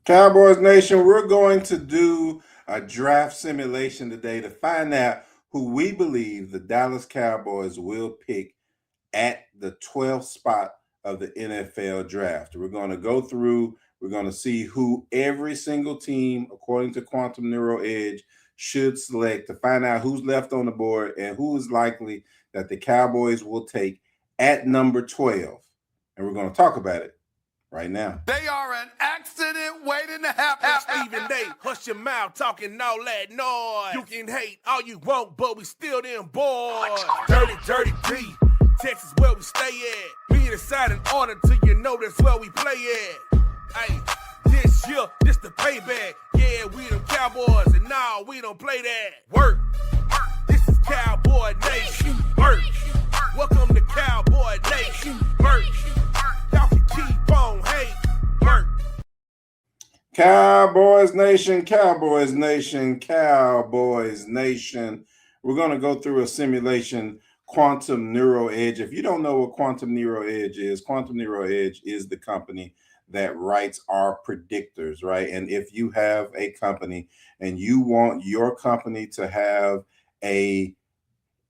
Cowboys Nation, we're going to do a draft simulation today to find out who we believe the Dallas Cowboys will pick at the 12th spot of the NFL draft. We're going to go through, we're going to see who every single team, according to Quantum Neuro Edge, should select to find out who's left on the board and who is likely that the Cowboys will take at number 12. And we're going to talk about it right now. They are an accident waiting to happen. Stephen A, hush your mouth, talking all that noise. You can hate all you want, but we still them boys. Dirty, dirty D, Texas where we stay at. Me decide in order till you know that's where we play at. Hey, this year, this the payback. Yeah, we them Cowboys, and nah, we don't play that. Work, this is Cowboy Nation. Work, welcome to Cowboy Nation. Work. Y'all can keep on hate, work. Cowboys Nation, Cowboys Nation, Cowboys Nation. We're going to go through a simulation, Quantum Neuro Edge. If you don't know what Quantum Neuro Edge is, Quantum Neuro Edge is the company that writes our predictors, right? And if you have a company and you want your company to have a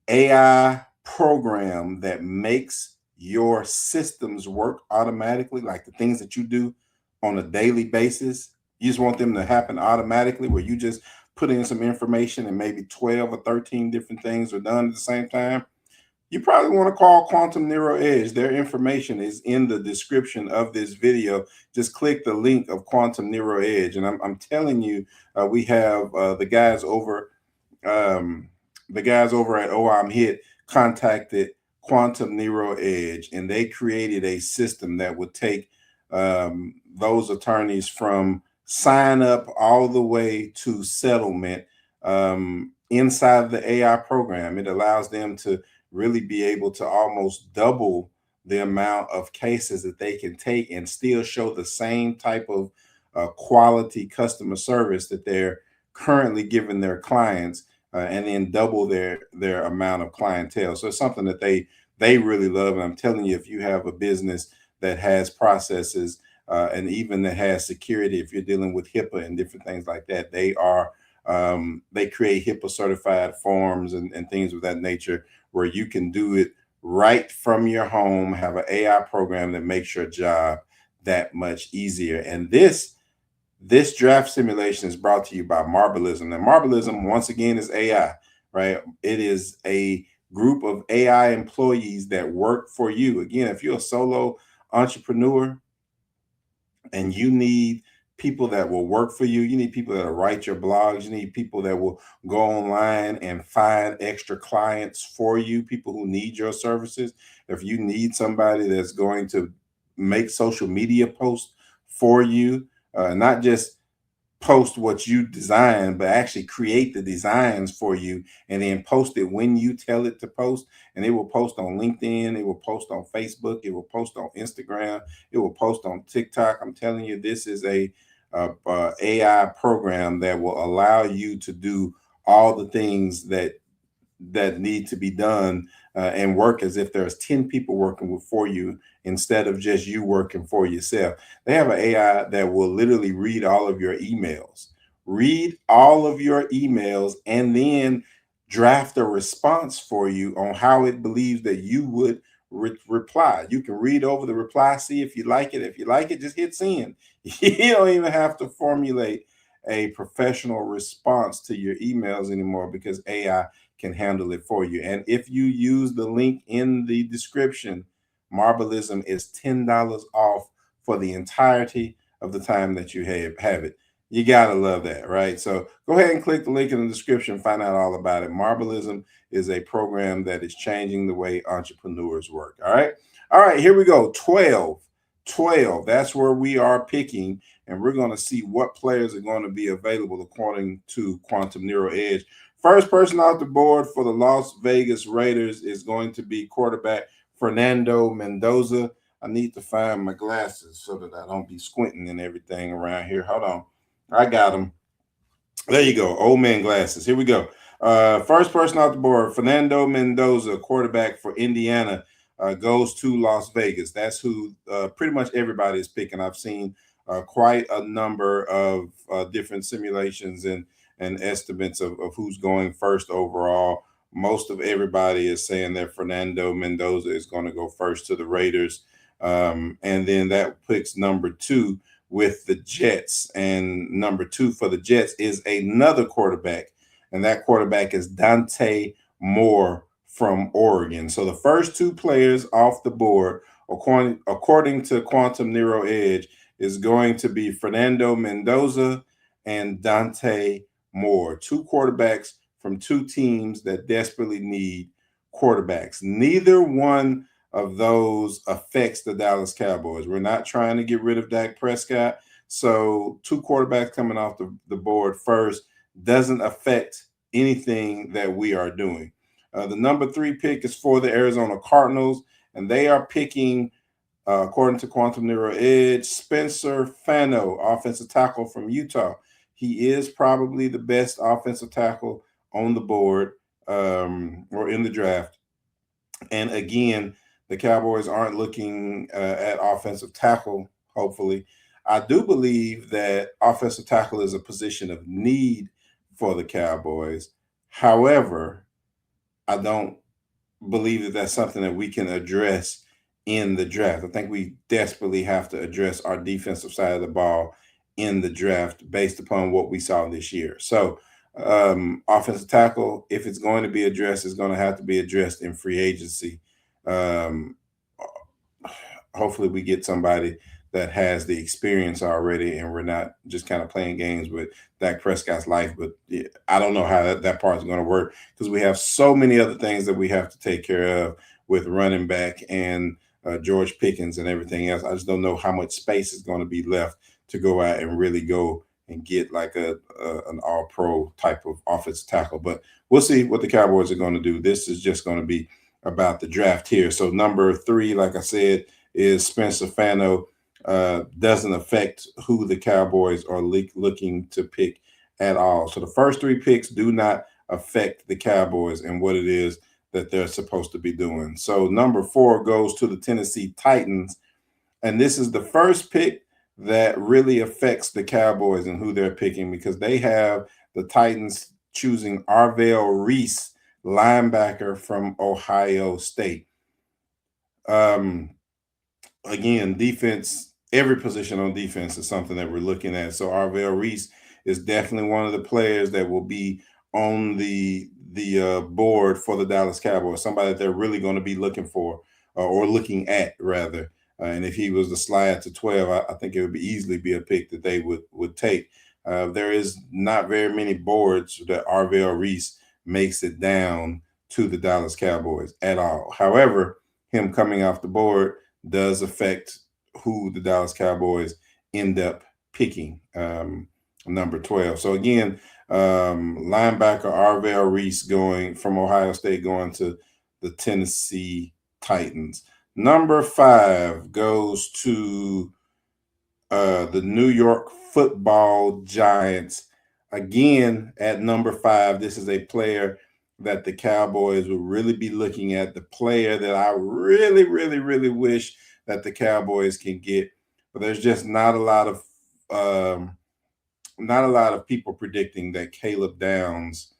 AI program that makes your systems work automatically, like the things that you do on a daily basis, you just want them to happen automatically, where you just put in some information and maybe 12 or 13 different things are done at the same time. You probably want to call Quantum Neuro Edge. Their information is in the description of this video. Just click the link of Quantum Neuro Edge. And I'm telling you, we have the guys over at I'm Hit contacted Quantum Neuro Edge, and they created a system that would take those attorneys from sign up all the way to settlement inside the AI program. It allows them to really be able to almost double the amount of cases that they can take and still show the same type of quality customer service that they're currently giving their clients, and then double their amount of clientele. So it's something that they really love. And I'm telling you, if you have a business that has processes and even that has security, if you're dealing with HIPAA and different things like that, they create HIPAA certified forms and things of that nature, where you can do it right from your home, have an AI program that makes your job that much easier. And this draft simulation is brought to you by Marblism. And Marblism, once again, is AI, right? It is a group of AI employees that work for you. Again, if you're a solo entrepreneur and you need people that will work for you, you need people that will write your blogs, you need people that will go online and find extra clients for you, people who need your services. If you need somebody that's going to make social media posts for you, not just post what you design, but actually create the designs for you and then post it when you tell it to post. And it will post on LinkedIn, it will post on Facebook, it will post on Instagram, it will post on TikTok. I'm telling you, this is a AI program that will allow you to do all the things that need to be done, and work as if there's 10 people working for you instead of just you working for yourself. They have an AI that will literally read all of your emails, and then draft a response for you on how it believes that you would reply. You can read over the reply, see if you like it. If you like it, just hit send. You don't even have to formulate a professional response to your emails anymore, because AI can handle it for you. And if you use the link in the description, Marblism is $10 off for the entirety of the time that you have it. You gotta love that, right? So go ahead and click the link in the description, find out all about it. Marblism is a program that is changing the way entrepreneurs work. All right, here we go. 12. That's where we are picking, and we're going to see what players are going to be available according to Quantum Neuro Edge. First person off the board for the Las Vegas Raiders is going to be quarterback Fernando Mendoza. I need to find my glasses so that I don't be squinting and everything around here. Hold on. I got them. There you go. Old man glasses. Here we go. First person off the board, Fernando Mendoza, quarterback for Indiana, goes to Las Vegas. That's who pretty much everybody is picking. I've seen quite a number of different simulations and estimates of who's going first overall. Most of everybody is saying that Fernando Mendoza is going to go first to the Raiders. And then that picks number 2 with the Jets. And number 2 for the Jets is another quarterback. And that quarterback is Dante Moore from Oregon. So the first 2 players off the board, according to Quantum Neuro Edge, is going to be Fernando Mendoza and Dante Moore, 2 quarterbacks from 2 teams that desperately need quarterbacks. Neither one of those affects the Dallas Cowboys. We're not trying to get rid of Dak Prescott. So 2 quarterbacks coming off the board first doesn't affect anything that we are doing. The number 3 pick is for the Arizona Cardinals, and they are picking, according to Quantum Neuro Edge, Spencer Fano, offensive tackle from Utah. He is probably the best offensive tackle on the board or in the draft. And again, the Cowboys aren't looking at offensive tackle, hopefully. I do believe that offensive tackle is a position of need for the Cowboys. However, I don't believe that that's something that we can address in the draft. I think we desperately have to address our defensive side of the ball in the draft based upon what we saw this year. So offensive tackle, if it's going to be addressed, is going to have to be addressed in free agency. Hopefully we get somebody that has the experience already and we're not just kind of playing games with Dak Prescott's life. But I don't know how that part is going to work because we have so many other things that we have to take care of with running back and George Pickens and everything else. I just don't know how much space is going to be left to go out and really go and get like an all-pro type of offensive tackle. But we'll see what the Cowboys are going to do. This is just going to be about the draft here. So number 3, like I said, is Spencer Fano. Doesn't affect who the Cowboys are looking to pick at all. So the first 3 picks do not affect the Cowboys and what it is that they're supposed to be doing. So number 4 goes to the Tennessee Titans. And this is the first pick that really affects the Cowboys and who they're picking because they have the Titans choosing Arvell Reese, linebacker from Ohio State. Again, defense, every position on defense is something that we're looking at. So Arvell Reese is definitely one of the players that will be on the board for the Dallas Cowboys, somebody that they're really going to be looking for or looking at rather. And if he was to slide to 12, I think it would easily be a pick that they would take. There is not very many boards that Arvell Reese makes it down to the Dallas Cowboys at all. However, him coming off the board does affect who the Dallas Cowboys end up picking, number 12. So again, linebacker Arvell Reese going from Ohio State going to the Tennessee Titans. Number 5 goes to the New York Football Giants. Again, at number 5, this is a player that the Cowboys will really be looking at, the player that I really, really, really wish that the Cowboys can get. But there's just not a lot of people predicting that Caleb Downs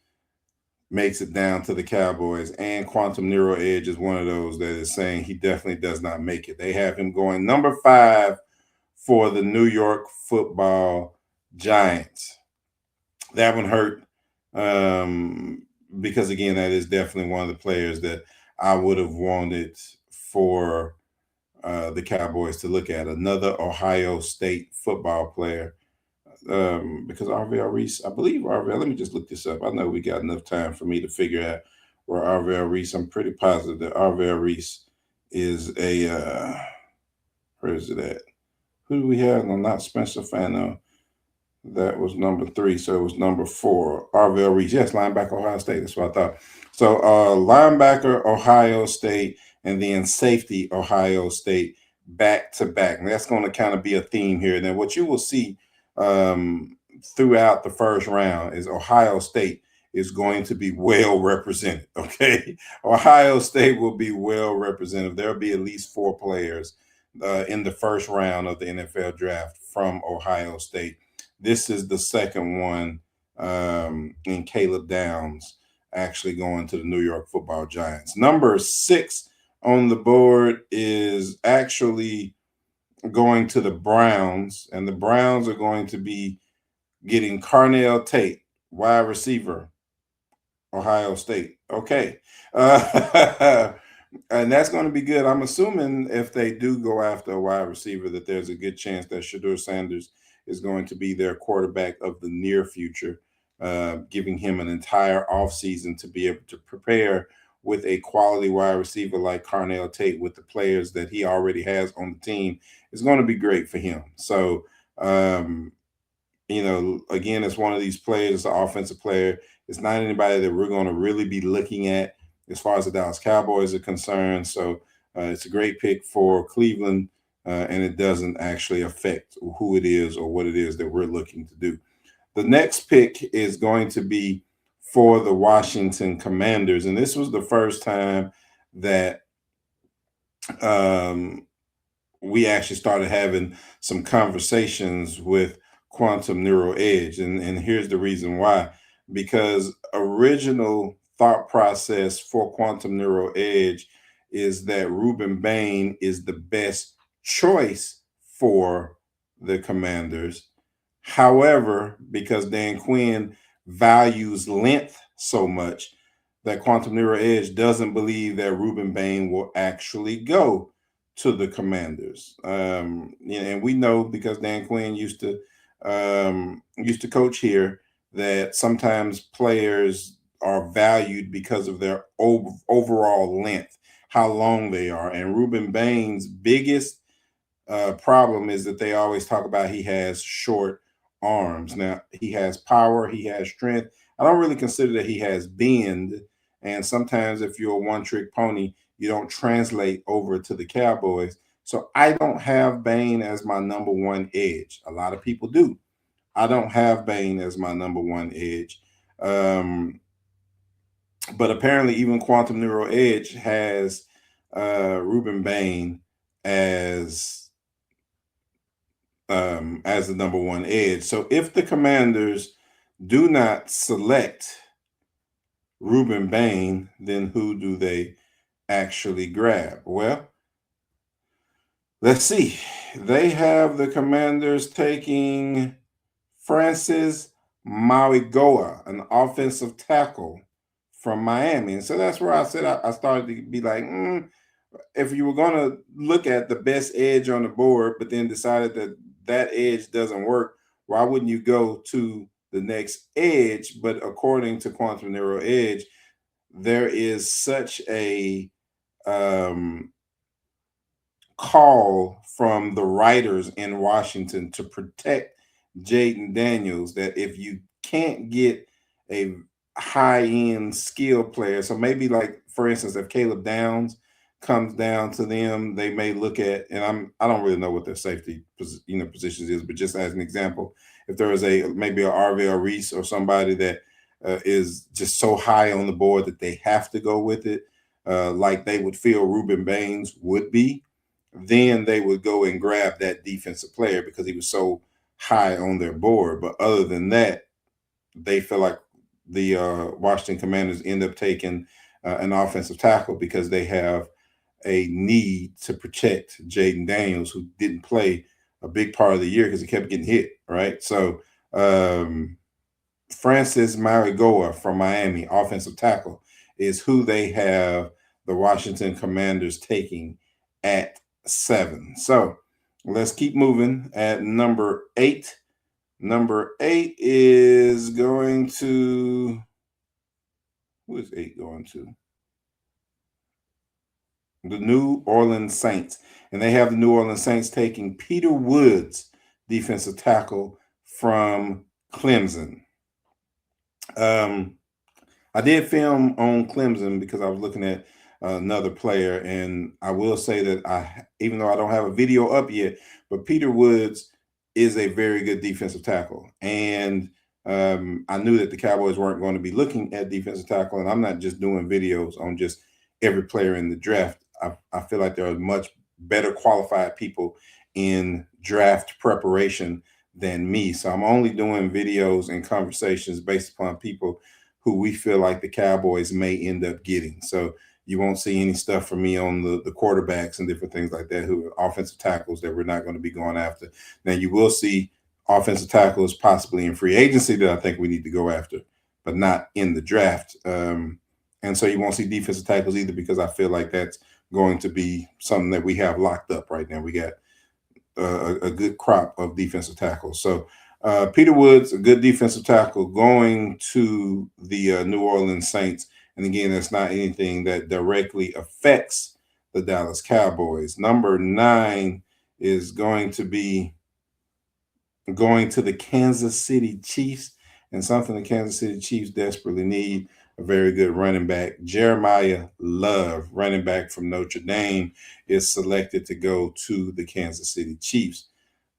makes it down to the Cowboys, and Quantum Neuro Edge is one of those that is saying he definitely does not make it. They have him going number 5 for the New York Football Giants. That one hurt because, again, that is definitely one of the players that I would have wanted for the Cowboys to look at. Another Ohio State football player. Because Arvell Reese, I believe Arvell, let me just look this up. I know we got enough time for me to figure out where Arvell Reese, I'm pretty positive that Arvell Reese is where is it at? Who do we have? No, not Spencer Fano. That was number 3, so it was number 4. Arvell Reese, yes, linebacker Ohio State, that's what I thought. So linebacker Ohio State and then safety Ohio State back to back. And that's going to kind of be a theme here. Now, what you will see throughout the first round is Ohio State is going to be well represented. Okay, Ohio State will be well represented. There'll be at least 4 players in the first round of the NFL draft from Ohio State. This is the second one in Caleb Downs actually going to the New York Football Giants. Number 6 on the board is actually going to the Browns, and the Browns are going to be getting Carnell Tate, wide receiver, Ohio State. Okay. And that's going to be good. I'm assuming if they do go after a wide receiver, that there's a good chance that Shedeur Sanders is going to be their quarterback of the near future, giving him an entire offseason to be able to prepare with a quality wide receiver like Carnell Tate with the players that he already has on the team is going to be great for him. So, again, it's one of these players, it's an offensive player. It's not anybody that we're going to really be looking at as far as the Dallas Cowboys are concerned. So it's a great pick for Cleveland, and it doesn't actually affect who it is or what it is that we're looking to do. The next pick is going to be for the Washington Commanders, and this was the first time that we actually started having some conversations with Quantum Neuro Edge. And here's the reason why. Because original thought process for Quantum Neuro Edge is that Ruben Bain is the best choice for the Commanders. However, because Dan Quinn values length so much, that Quantum Neuro Edge doesn't believe that Ruben Bain will actually go to the Commanders. And we know, because Dan Quinn used to coach here, that sometimes players are valued because of their overall length, how long they are. And Ruben Bain's biggest problem is that they always talk about he has short arms. Now, he has power, he has strength. I don't really consider that he has bend. And sometimes if you're a one-trick pony, you don't translate over to the Cowboys. So I don't have Bain as my number one edge. A lot of people do. I don't have Bain as my number one edge. But apparently even Quantum Neuro Edge has Ruben Bain as the number one edge. So if the Commanders do not select Ruben Bain, then who do they actually grab? Well, let's see. They have the Commanders taking Francis Mauigoa, an offensive tackle from Miami. And so that's where I said I started to be like, if you were going to look at the best edge on the board, but then decided that that edge doesn't work, why wouldn't you go to the next edge? But according to Quantum Neuro Edge, there is such a call from the writers in Washington to protect Jaden Daniels that if you can't get a high-end skill player, so maybe like, for instance, if Caleb Downs comes down to them, they may look at, and I don't really know what their safety positions is, but just as an example, if there is maybe a Arvell Reese or somebody that is just so high on the board that they have to go with it, like they would feel Ruben Baines would be, then they would go and grab that defensive player because he was so high on their board. But other than that, they feel like the Washington Commanders end up taking an offensive tackle because they have a need to protect Jaden Daniels, who didn't play a big part of the year because he kept getting hit, right? So Francis Mauigoa from Miami, offensive tackle, is who they have the Washington Commanders taking at 7. So let's keep moving at number 8. Number 8 is going to, who is 8 going to? The New Orleans Saints. And they have the New Orleans Saints taking Peter Woods, defensive tackle from Clemson. I did film on Clemson because I was looking at another player, and I will say that even though I don't have a video up yet, but Peter Woods is a very good defensive tackle. And I knew that the Cowboys weren't going to be looking at defensive tackle, and I'm not just doing videos on just every player in the draft. I feel like there are much better qualified people in draft preparation than me. So I'm only doing videos and conversations based upon people who we feel like the Cowboys may end up getting. So you won't see any stuff from me on the quarterbacks and different things like that, who are offensive tackles that we're not going to be going after. Now you will see offensive tackles possibly in free agency that I think we need to go after, but not in the draft. And so you won't see defensive tackles either, because I feel like that's going to be something that we have locked up right now. We got a good crop of defensive tackles. So Peter Woods, a good defensive tackle, going to the New Orleans Saints. And again, that's not anything that directly affects the Dallas Cowboys. Number 9 is going to be going to the Kansas City Chiefs, and something the Kansas City Chiefs desperately need: a very good running back. Jeremiah Love, running back from Notre Dame, is selected to go to the Kansas City Chiefs.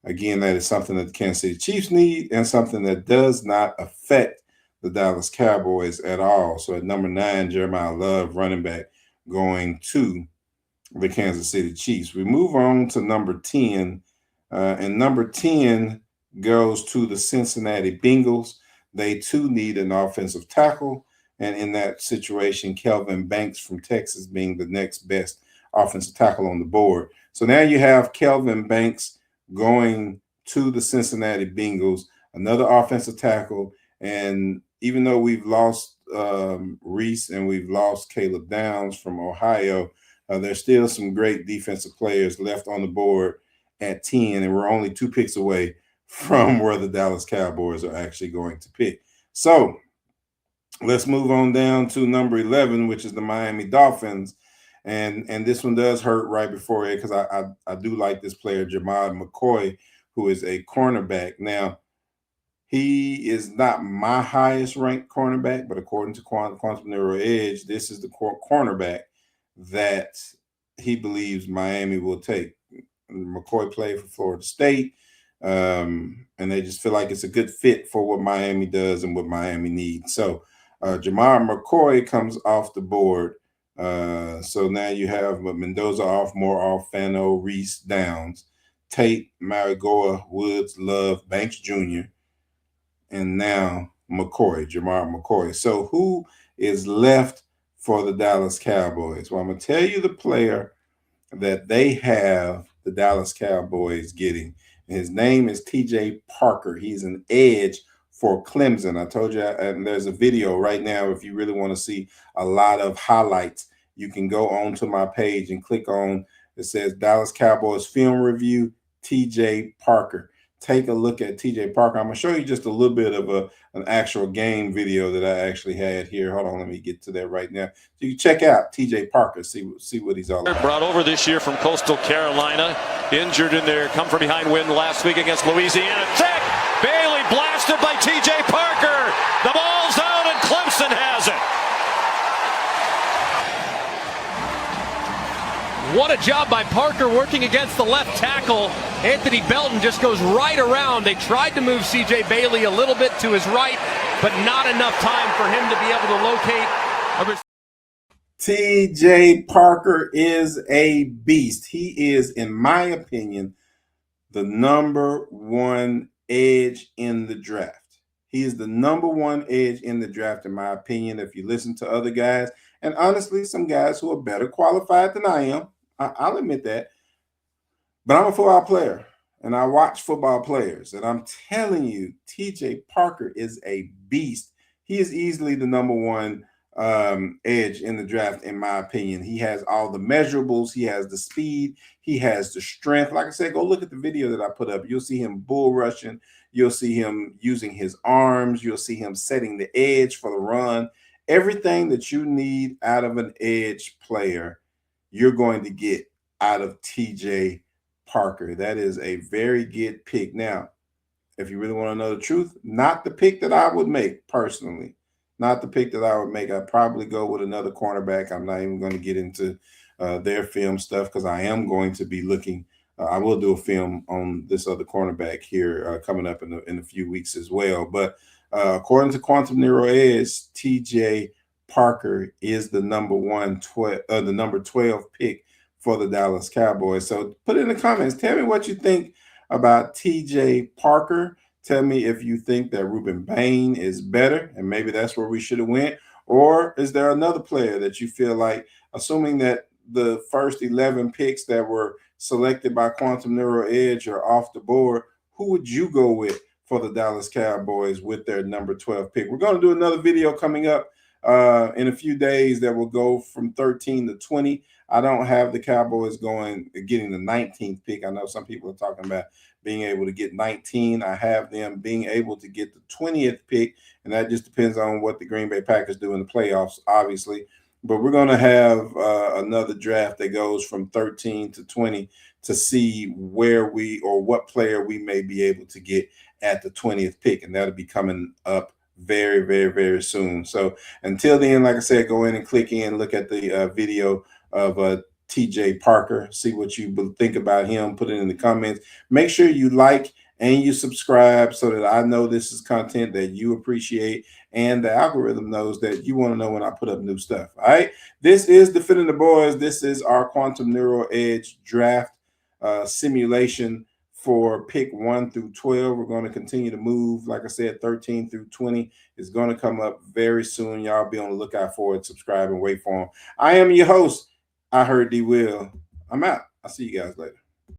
Again, that is something that the Kansas City Chiefs need, and something that does not affect the Dallas Cowboys at all. So at number 9, Jeremiah Love, running back, going to the Kansas City Chiefs. We move on to number 10, and number 10 goes to the Cincinnati Bengals. They too need an offensive tackle, and in that situation, Kelvin Banks from Texas being the next best offensive tackle on the board. So now you have Kelvin Banks going to the Cincinnati Bengals, another offensive tackle. And even though we've lost Reese and we've lost Caleb Downs from Ohio, there's still some great defensive players left on the board at 10, and we're only 2 picks away from where the Dallas Cowboys are actually going to pick. So let's move on down to number 11, which is the Miami Dolphins. And this one does hurt right before it, because I do like this player, Jamad McCoy, who is a cornerback. Now, he is not my highest ranked cornerback, but according to Quantum Neuro Edge, this is the cornerback that he believes Miami will take. McCoy played for Florida State, and they just feel like it's a good fit for what Miami does and what Miami needs. So Jamar McCoy comes off the board. So now you have Mendoza off, Moore off, Fano, Reese, Downs, Tate, Marigoa, Woods, Love, Banks Jr., and now McCoy, Jamar McCoy. So who is left for the Dallas Cowboys? Well, I'm going to tell you the player that they have the Dallas Cowboys getting. His name is TJ Parker. He's an edge for Clemson. I told you, and there's a video right now. If you really want to see a lot of highlights, you can go on to my page and click on, it says Dallas Cowboys Film Review, TJ Parker. Take a look at TJ Parker. I'm going to show you just a little bit of an actual game video that I actually had here. Hold on, let me get to that right now. So you can check out TJ Parker, see what he's all about. Brought over this year from Coastal Carolina, injured in their come-from-behind win last week against Louisiana Tech. Bailey blasted by TJ Parker. The ball's out and Clemson has it. What a job by Parker working against the left tackle. Anthony Belton just goes right around. They tried to move C.J. Bailey a little bit to his right, but not enough time for him to be able to locate. T.J. Parker is a beast. He is, in my opinion, the number 1 edge in the draft. He is the number 1 edge in the draft, in my opinion, if you listen to other guys. And honestly, some guys who are better qualified than I am. I'll admit that. But I'm a football player, and I watch football players. And I'm telling you, TJ Parker is a beast. He is easily the number 1 edge in the draft, in my opinion. He has all the measurables. He has the speed. He has the strength. Like I said, go look at the video that I put up. You'll see him bull rushing. You'll see him using his arms. You'll see him setting the edge for the run. Everything that you need out of an edge player, you're going to get out of TJ Parker. That is a very good pick. Now, if you really want to know the truth, not the pick that I would make personally. Not the pick that I would make. I'd probably go with another cornerback. I'm not even going to get into their film stuff, because I am going to be looking. I will do a film on this other cornerback here coming up in a few weeks as well. But according to Quantum Neuro Edge, TJ Parker is the number 12 pick for the Dallas Cowboys. So put it in the comments. Tell me what you think about TJ Parker. Tell me if you think that Ruben Bain is better, and maybe that's where we should have went. Or is there another player that you feel like, assuming that the first 11 picks that were selected by Quantum Neuro Edge are off the board, who would you go with for the Dallas Cowboys with their number 12 pick? We're going to do another video coming up in a few days that will go from 13 to 20. I don't have the Cowboys getting the 19th pick. I know some people are talking about being able to get 19. I have them being able to get the 20th pick, and that just depends on what the Green Bay Packers do in the playoffs, obviously. But we're going to have another draft that goes from 13 to 20 to see where what player we may be able to get at the 20th pick, and that'll be coming up very, very, very soon. So until then, like I said, go in and click in, look at the video of TJ Parker, see what you think about him, put it in the comments. Make sure you like and you subscribe so that I know this is content that you appreciate and the algorithm knows that you want to know when I put up new stuff. All right, this is Defending the Boys. This is our Quantum Neuro Edge draft simulation for pick 1 through 12. We're going to continue to move. Like I said, 13 through 20 is going to come up very soon. Y'all be on the lookout for it. Subscribe and wait for them. I am your host, ihearddwill. I'm out. I'll see you guys later.